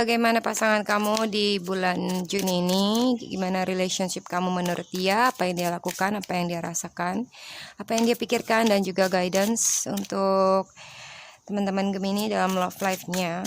Bagaimana pasangan kamu di bulan Juni ini? Gimana relationship kamu menurut dia? Apa yang dia lakukan? Apa yang dia rasakan? Apa yang dia pikirkan? Dan juga guidance untuk teman-teman Gemini dalam love life-nya.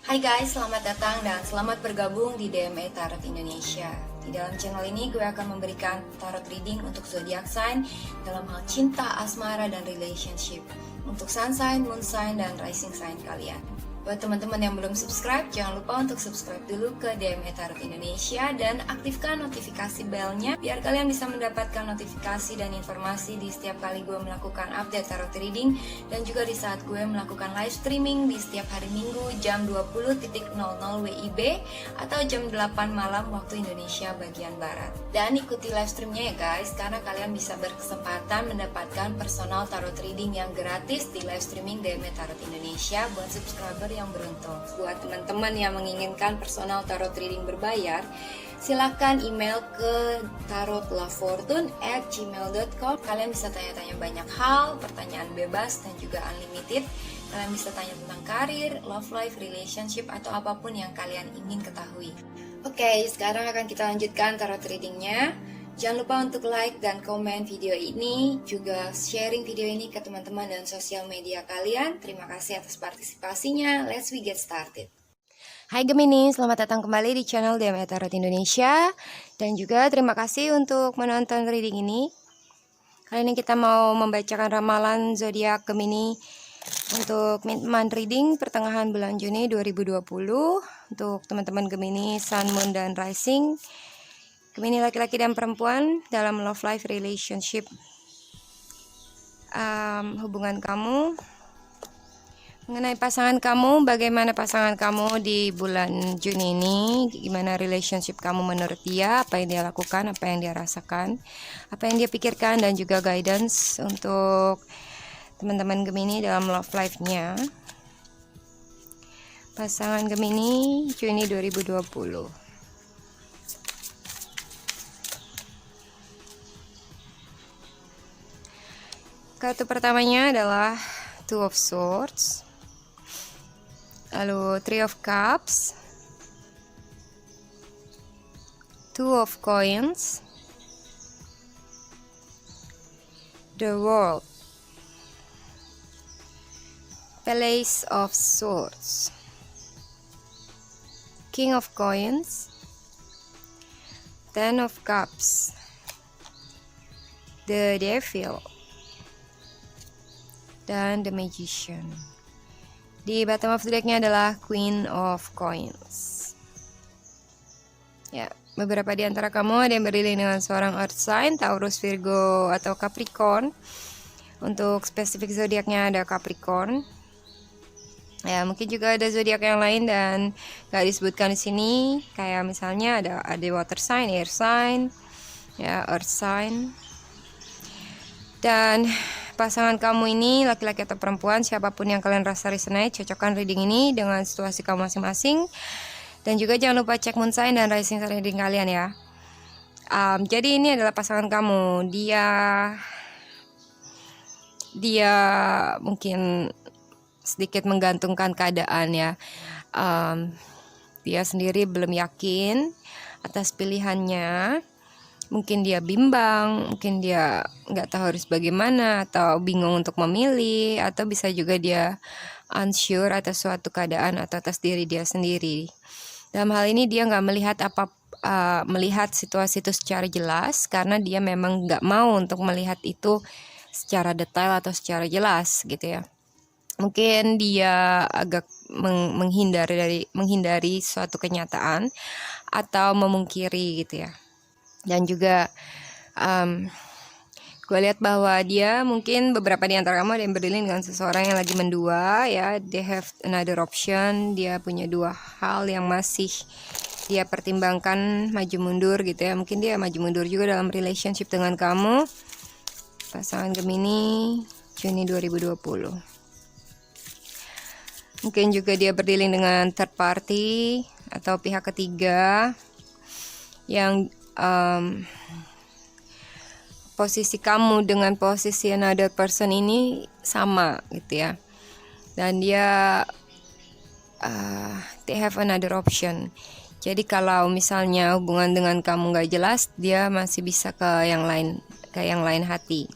Hai guys, selamat datang dan selamat bergabung di DME Tarot Indonesia. Di dalam channel ini gue akan memberikan tarot reading untuk zodiac sign dalam hal cinta, asmara, dan relationship. Untuk sun sign, moon sign, dan rising sign kalian. Buat teman-teman yang belum subscribe, jangan lupa untuk subscribe dulu ke DME Tarot Indonesia dan aktifkan notifikasi bellnya biar kalian bisa mendapatkan notifikasi dan informasi di setiap kali gue melakukan update tarot reading dan juga di saat gue melakukan live streaming di setiap hari Minggu jam 20.00 WIB atau jam 8 malam waktu Indonesia bagian Barat. Dan ikuti live streamnya ya guys, karena kalian bisa berkesempatan mendapatkan personal tarot reading yang gratis di live streaming DME Tarot Indonesia buat subscriber yang beruntung. Buat teman-teman yang menginginkan personal tarot reading berbayar, silahkan email ke tarotlafortune@gmail.com. Kalian bisa tanya-tanya banyak hal, pertanyaan bebas dan juga unlimited. Kalian bisa tanya tentang karir, love life, relationship, atau apapun yang kalian ingin ketahui. Oke, sekarang akan kita lanjutkan tarot readingnya. Jangan lupa untuk like dan komen video ini, juga sharing video ini ke teman-teman dan sosial media kalian. Terima kasih atas partisipasinya. Let's we get started. Hai Gemini, selamat datang kembali di channel DME Tarot Indonesia. Dan juga terima kasih untuk menonton reading ini. Kali ini kita mau membacakan ramalan zodiak Gemini untuk mid-month reading pertengahan bulan Juni 2020. Untuk teman-teman Gemini, Sun, Moon, dan Rising. Gemini laki-laki dan perempuan dalam love life relationship, hubungan kamu, mengenai pasangan kamu, bagaimana pasangan kamu di bulan Juni ini, gimana relationship kamu menurut dia, apa yang dia lakukan, apa yang dia rasakan, apa yang dia pikirkan, dan juga guidance untuk teman-teman Gemini dalam love life-nya. Pasangan Gemini Juni 2020. Kartu pertamanya adalah Two of Swords, lalu Three of Cups, Two of Coins, The World, Palace of Swords, King of Coins, Ten of Cups, The Devil, dan The Magician. Di bottom of the deck-nya adalah Queen of Coins. Ya, beberapa di antara kamu ada yang beriling dengan seorang earth sign, Taurus, Virgo, atau Capricorn. Untuk spesifik zodiaknya ada Capricorn. Ya, mungkin juga ada zodiak yang lain dan gak disebutkan di sini. Kayak misalnya ada water sign, air sign, ya, earth sign. Dan pasangan kamu ini, laki-laki atau perempuan, siapapun yang kalian rasa resonate, cocokkan reading ini dengan situasi kamu masing-masing. Dan juga jangan lupa cek moon sign dan rising sign reading kalian ya. Jadi ini adalah pasangan kamu. Dia mungkin sedikit menggantungkan keadaan ya. Dia sendiri belum yakin atas pilihannya. Mungkin dia bimbang, mungkin dia nggak tahu harus bagaimana, atau bingung untuk memilih, atau bisa juga dia unsure atas suatu keadaan atau atas diri dia sendiri. Dalam hal ini dia nggak melihat situasi itu secara jelas, karena dia memang nggak mau untuk melihat itu secara detail atau secara jelas gitu ya. Mungkin dia agak menghindari suatu kenyataan atau memungkiri gitu ya. Dan juga gue lihat bahwa dia mungkin beberapa di antara kamu ada yang berdiri dengan seseorang yang lagi mendua ya. They have another option. Dia punya dua hal yang masih dia pertimbangkan maju mundur gitu ya. Mungkin dia maju mundur juga dalam relationship dengan kamu. Pasangan Gemini Juni 2020. Mungkin juga dia berdealing dengan third party atau pihak ketiga yang posisi kamu dengan posisi another person ini sama gitu ya. Dan dia they have another option. Jadi kalau misalnya hubungan dengan kamu gak jelas, dia masih bisa ke yang lain hati.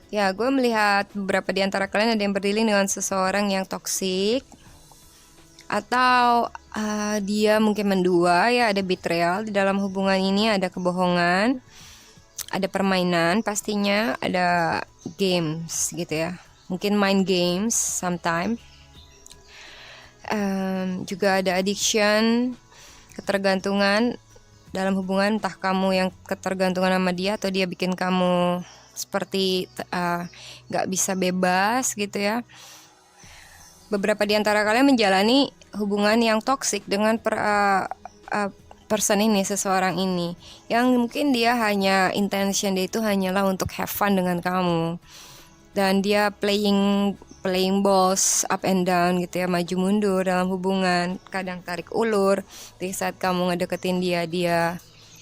Ya, gue melihat beberapa di antara kalian ada yang berdealing dengan seseorang yang toksik, atau dia mungkin mendua ya, ada betrayal di dalam hubungan ini, ada kebohongan, ada permainan, pastinya ada games gitu ya, mungkin main games sometimes. Juga ada addiction, ketergantungan dalam hubungan, entah kamu yang ketergantungan sama dia atau dia bikin kamu seperti gak bisa bebas gitu ya. Beberapa di antara kalian menjalani hubungan yang toksik dengan person ini, seseorang ini, yang mungkin dia hanya intention dia itu hanyalah untuk have fun dengan kamu, dan dia playing balls up and down gitu ya, maju mundur dalam hubungan, kadang tarik ulur. Di saat kamu ngedeketin dia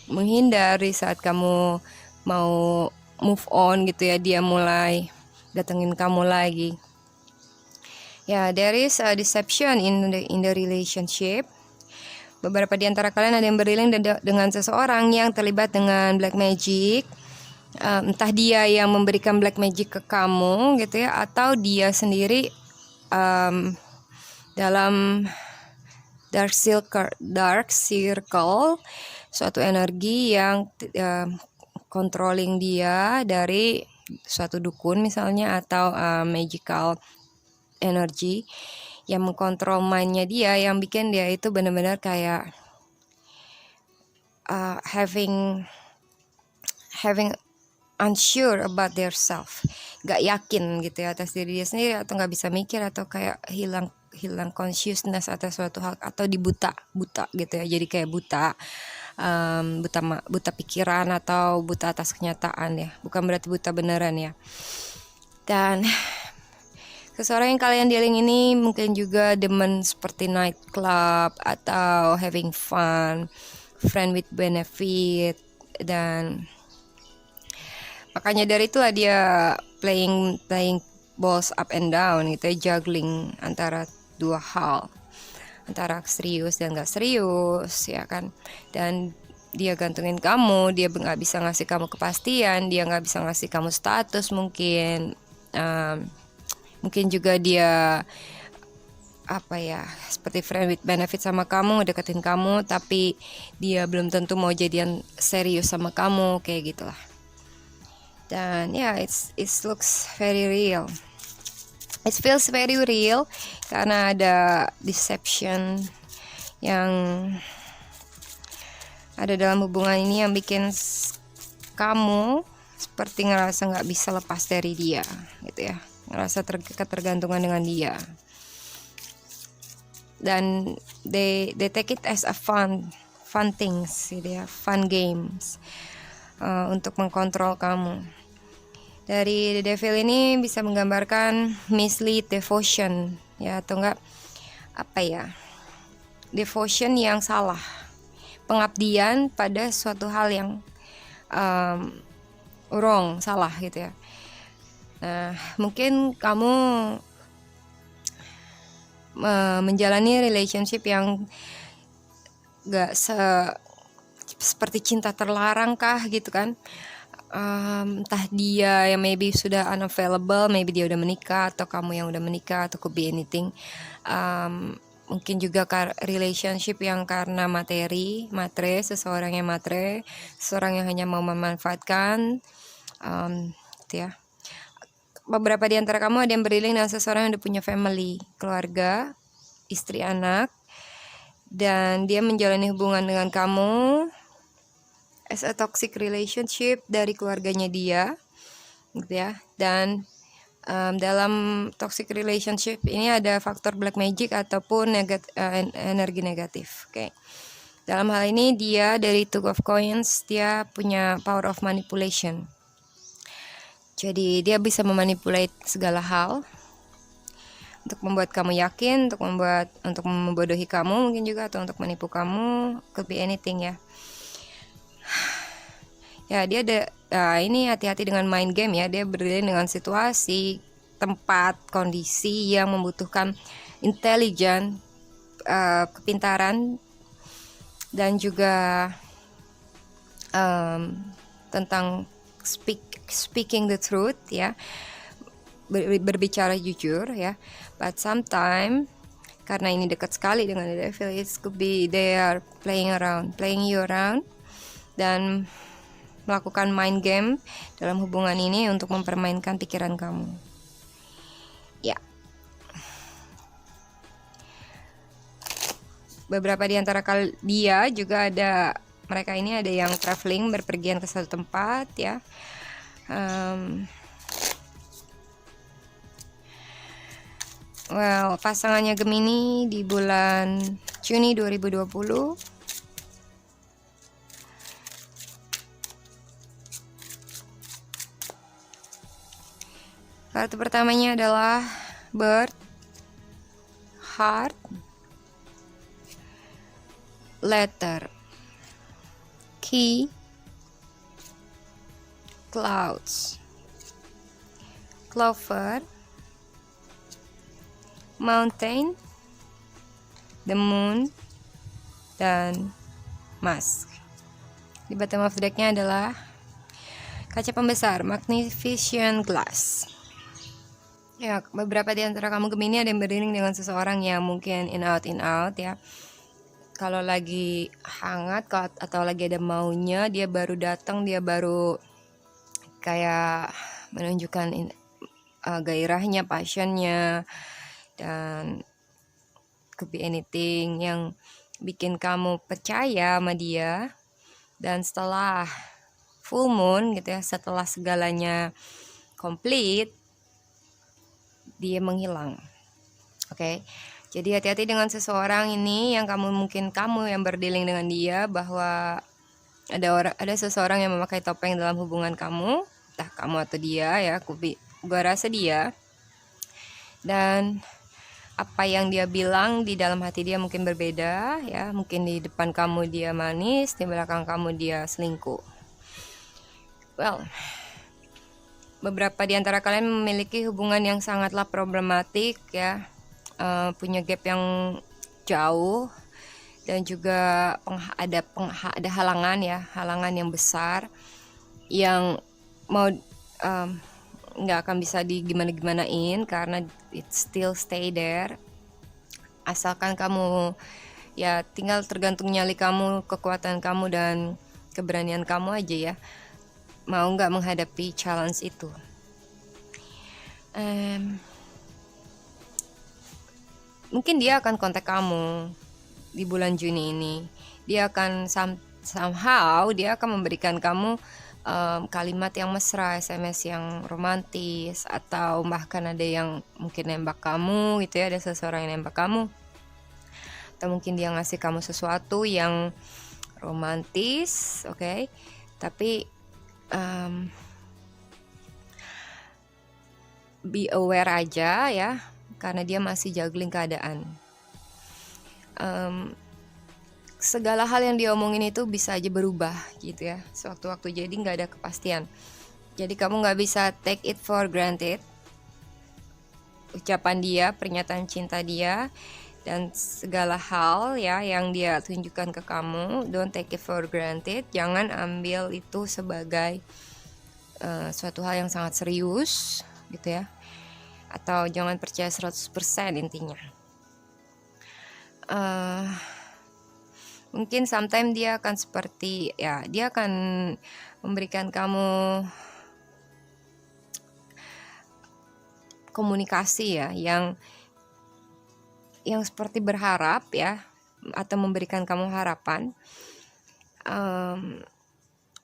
menghindar. Di saat kamu mau move on gitu ya, dia mulai datengin kamu lagi. Ya, there is a deception in the relationship. Beberapa di antara kalian ada yang berdealing dengan seseorang yang terlibat dengan black magic. Entah dia yang memberikan black magic ke kamu gitu ya, atau dia sendiri dalam dark circle, suatu energi yang controlling dia dari suatu dukun misalnya, atau magical energy yang mengkontrol mindnya dia, yang bikin dia itu benar-benar kayak having unsure about their self, gak yakin gitu ya atas diri dia sendiri, atau gak bisa mikir, atau kayak hilang consciousness atas suatu hal, atau buta gitu ya, jadi kayak buta pikiran atau buta atas kenyataan ya, bukan berarti buta beneran ya. Dan seseorang yang kalian dealing ini mungkin juga demen seperti nightclub atau having fun, friend with benefit, dan makanya dari itulah dia playing balls up and down gitu ya, juggling antara dua hal, antara serius dan gak serius ya kan. Dan dia gantungin kamu, dia gak bisa ngasih kamu kepastian, dia gak bisa ngasih kamu status mungkin. Mungkin juga dia seperti friend with benefit sama kamu, ngedeketin kamu, tapi dia belum tentu mau jadian serius sama kamu, kayak gitulah. Dan it looks very real. It feels very real karena ada deception yang ada dalam hubungan ini yang bikin kamu seperti ngerasa gak bisa lepas dari dia gitu ya, ngerasa ketergantungan dengan dia. Dan they take it as a fun things gitu ya, fun games untuk mengkontrol kamu. Dari The Devil ini bisa menggambarkan mislead devotion ya, atau enggak devotion yang salah, pengabdian pada suatu hal yang wrong, salah gitu ya. Nah, mungkin kamu menjalani relationship yang gak seperti cinta terlarang kah gitu kan. Entah dia yang maybe sudah unavailable, maybe dia udah menikah, atau kamu yang udah menikah, atau could be anything. Mungkin juga relationship yang karena matre, seseorang yang matre, seseorang yang hanya mau memanfaatkan gitu ya. Beberapa di antara kamu ada yang beriling dengan seseorang yang udah punya family, keluarga, istri, anak, dan dia menjalani hubungan dengan kamu as a toxic relationship dari keluarganya dia, gitu ya. Dan dalam toxic relationship ini ada faktor black magic ataupun energi negatif. Oke. Dalam hal ini dia dari Two of Coins, dia punya power of manipulation. Jadi dia bisa memanipulate segala hal untuk membuat kamu yakin, untuk membodohi kamu mungkin juga, atau untuk menipu kamu, could be anything ya. Ya, dia ada ini hati-hati dengan mind game ya. Dia berdiri dengan situasi, tempat, kondisi yang membutuhkan intelijen, kepintaran, dan juga tentang speaking the truth ya, berbicara jujur ya. But sometimes karena ini dekat sekali dengan the devil, it could be they are playing you around dan melakukan mind game dalam hubungan ini untuk mempermainkan pikiran kamu. Ya. Beberapa di antara dia juga ada, mereka ini ada yang traveling, berpergian ke suatu tempat ya. Pasangannya Gemini di bulan Juni 2020. Kartu pertamanya adalah Bird, Heart, Letter, Key, Clouds, Clover, Mountain, The Moon, dan Mask. Di bottom of the decknya adalah kaca pembesar, Magnificent Glass. Ya, beberapa di antara kamu Gemini ada yang beriring dengan seseorang yang mungkin in out ya. Kalau lagi hangat atau lagi ada maunya, dia baru datang, dia baru kayak menunjukkan gairahnya, passionnya, dan could be anything yang bikin kamu percaya sama dia. Dan setelah full moon gitu ya, setelah segalanya komplit, dia menghilang. Oke. Jadi hati-hati dengan seseorang ini yang kamu yang berdealing dengan dia, bahwa ada seseorang yang memakai topeng dalam hubungan kamu, entah kamu atau dia ya, gua rasa dia. Dan apa yang dia bilang di dalam hati dia mungkin berbeda ya, mungkin di depan kamu dia manis, di belakang kamu dia selingkuh. Beberapa di antara kalian memiliki hubungan yang sangatlah problematik ya, punya gap yang jauh, dan juga ada halangan yang besar yang mau nggak akan bisa digimana-gimanain karena it still stay there. Asalkan kamu ya, tinggal tergantung nyali kamu, kekuatan kamu, dan keberanian kamu aja ya, mau nggak menghadapi challenge itu. Mungkin dia akan kontak kamu di bulan Juni ini. Dia akan somehow dia akan memberikan kamu kalimat yang mesra, SMS yang romantis, atau bahkan ada yang mungkin nembak kamu gitu ya, ada seseorang yang nembak kamu, atau mungkin dia ngasih kamu sesuatu yang romantis, oke? Tapi be aware aja ya, karena dia masih juggling keadaan. Segala hal yang dia omongin itu bisa aja berubah gitu ya, sewaktu-waktu, jadi nggak ada kepastian. Jadi kamu nggak bisa take it for granted ucapan dia, pernyataan cinta dia, dan segala hal ya yang dia tunjukkan ke kamu. Don't take it for granted. Jangan ambil itu sebagai suatu hal yang sangat serius gitu ya, atau jangan percaya 100% intinya. Mungkin sometimes dia akan seperti ya, dia akan memberikan kamu komunikasi ya yang seperti berharap ya, atau memberikan kamu harapan.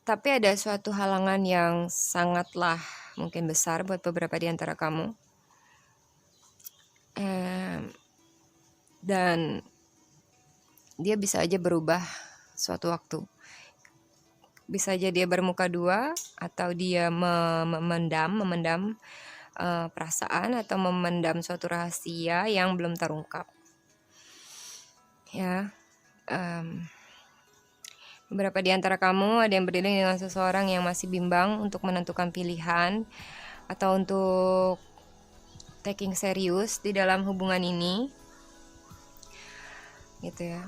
Tapi ada suatu halangan yang sangatlah mungkin besar buat beberapa di antara kamu. Dan dia bisa aja berubah suatu waktu. Bisa aja dia bermuka dua, atau dia memendam perasaan, atau memendam suatu rahasia yang belum terungkap. Ya, beberapa di antara kamu ada yang berdiri dengan seseorang yang masih bimbang untuk menentukan pilihan atau untuk taking serius di dalam hubungan ini, gitu ya.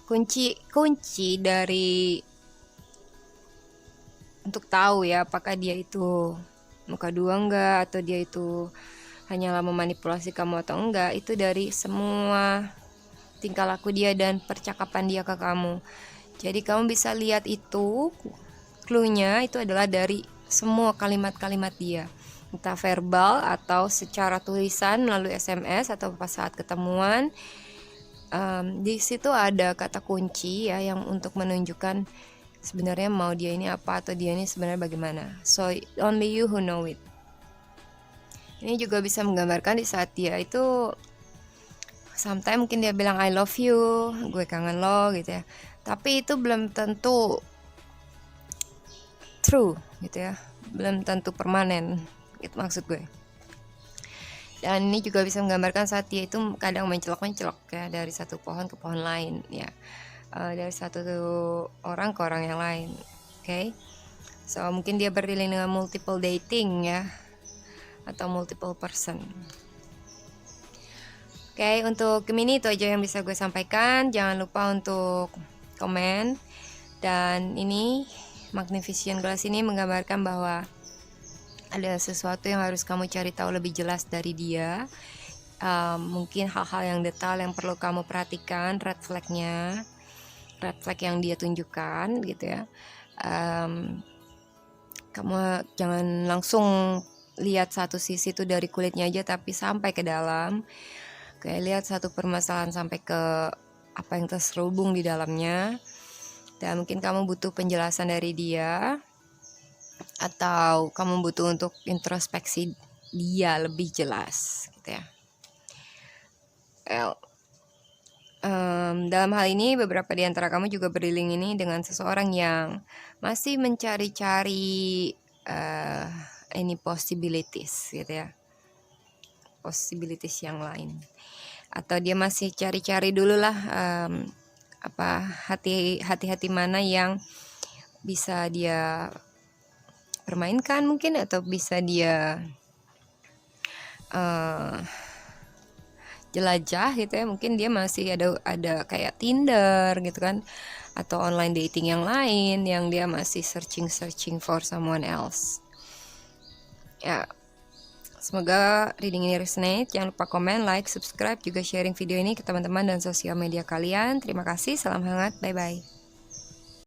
Kunci dari untuk tahu ya apakah dia itu muka dua enggak, atau dia itu hanyalah memanipulasi kamu atau enggak, itu dari semua tingkah laku dia dan percakapan dia ke kamu. Jadi kamu bisa lihat itu, clue-nya itu adalah dari semua kalimat-kalimat dia, entah verbal atau secara tulisan melalui SMS atau pas saat ketemuan. Di situ ada kata kunci ya yang untuk menunjukkan sebenarnya mau dia ini apa, atau dia ini sebenarnya bagaimana. So only you who know it. Ini juga bisa menggambarkan di saat dia itu sometimes mungkin dia bilang I love you, gue kangen lo gitu ya. Tapi itu belum tentu true gitu ya. Belum tentu permanen, gitu maksud gue. Dan ini juga bisa menggambarkan saat dia itu kadang mencelok-mencelok ya, dari satu pohon ke pohon lain ya. Dari satu orang ke orang yang lain. Okay? So mungkin dia berdealing dengan multiple dating ya, atau multiple person. Oke, untuk Gemini itu aja yang bisa gue sampaikan. Jangan lupa untuk komen. Dan ini Magnificent Glass ini menggambarkan bahwa ada sesuatu yang harus kamu cari tahu lebih jelas dari dia. Mungkin hal-hal yang detail yang perlu kamu perhatikan, red flag-nya, red flag yang dia tunjukkan gitu ya. Kamu jangan langsung lihat satu sisi itu dari kulitnya aja, tapi sampai ke dalam. Kayak lihat satu permasalahan sampai ke apa yang terselubung di dalamnya. Dan mungkin kamu butuh penjelasan dari dia, atau kamu butuh untuk introspeksi dia lebih jelas gitu ya. Dalam hal ini beberapa di antara kamu juga berdealing ini dengan seseorang yang masih mencari-cari any possibilities gitu ya, possibilities yang lain, atau dia masih cari-cari dulu lah hati-hati mana yang bisa dia permainkan mungkin, atau bisa dia jelajah gitu ya. Mungkin dia masih ada kayak Tinder gitu kan, atau online dating yang lain yang dia masih searching for someone else ya. Semoga reading ini resonate. Jangan lupa komen, like, subscribe, juga sharing video ini ke teman-teman dan sosial media kalian. Terima kasih, salam hangat, bye bye.